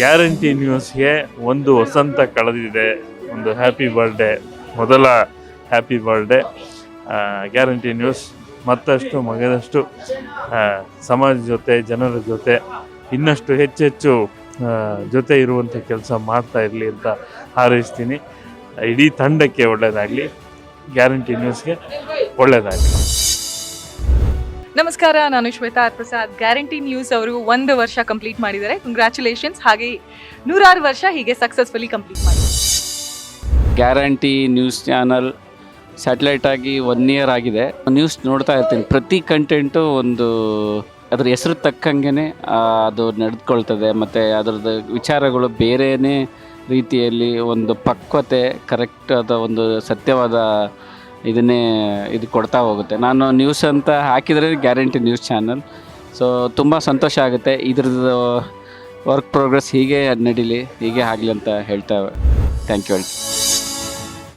Guarantee ನ್ಯೂಸ್ಗೆ ಒಂದು ವಸಂತ ಕಳೆದಿದೆ. ಒಂದು ಹ್ಯಾಪಿ ಬರ್ಡೇ, ಮೊದಲ ಹ್ಯಾಪಿ ಬರ್ಡೇ. ಗ್ಯಾರಂಟಿ ನ್ಯೂಸ್ ಮತ್ತಷ್ಟು ಮಗದಷ್ಟು ಸಮಾಜ ಜೊತೆ, ಜನರ ಜೊತೆ ಇನ್ನಷ್ಟು ಹೆಚ್ಚೆಚ್ಚು ಜೊತೆ ಇರುವಂಥ ಕೆಲಸ ಮಾಡ್ತಾ ಇರಲಿ ಅಂತ ಹಾರೈಸ್ತೀನಿ. ಇಡೀ ತಂಡಕ್ಕೆ ಒಳ್ಳೆಯದಾಗಲಿ, ಗ್ಯಾರಂಟಿ ನ್ಯೂಸ್ಗೆ ಒಳ್ಳೆಯದಾಗಲಿ. ನಮಸ್ಕಾರ, ನಾನು Shweta R Prasad. Guarantee news ಅವರು 1 ವರ್ಷ ಕಂಪ್ಲೀಟ್ ಮಾಡಿದ್ದಾರೆ. ಕಂಗ್ರ್ಯಾಚುಲೇಷನ್ಸ್. ಹಾಗೆ 100 ವರ್ಷ ಹೀಗೆ ಸಕ್ಸಸ್ಫುಲಿ ಕಂಪ್ಲೀಟ್ ಮಾಡಿ. ಗ್ಯಾರಂಟಿ ನ್ಯೂಸ್ ಚಾನಲ್ ಸ್ಯಾಟಲೈಟ್ ಆಗಿ 1 ಇಯರ್ ಆಗಿದೆ. ನ್ಯೂಸ್ ನೋಡ್ತಾ ಇರ್ತೀನಿ. ಪ್ರತಿ ಕಂಟೆಂಟು ಒಂದು ಅದ್ರ ಹೆಸರು ತಕ್ಕಂಗೆ ಅದು ನಡೆದುಕೊಳ್ತದೆ. ಮತ್ತು ಅದರದ್ದು ವಿಚಾರಗಳು ಬೇರೆಯೇ ರೀತಿಯಲ್ಲಿ ಒಂದು ಪಕ್ವತೆ, ಕರೆಕ್ಟ್ ಆದ ಒಂದು ಸತ್ಯವಾದ ಇದು ಕೊಡ್ತಾ ಹೋಗುತ್ತೆ. ನಾನು ನ್ಯೂಸ್ ಅಂತ ಹಾಕಿದರೆ ಗ್ಯಾರಂಟಿ ನ್ಯೂಸ್ ಚಾನಲ್. ಸೊ ತುಂಬ ಸಂತೋಷ ಆಗುತ್ತೆ. ಇದ್ರದ್ದು ವರ್ಕ್ ಪ್ರೋಗ್ರೆಸ್ ಹೀಗೆ ನಡೀಲಿ, ಹೀಗೆ ಆಗಲಿ ಅಂತ ಹೇಳ್ತಾ ಥ್ಯಾಂಕ್ ಯು.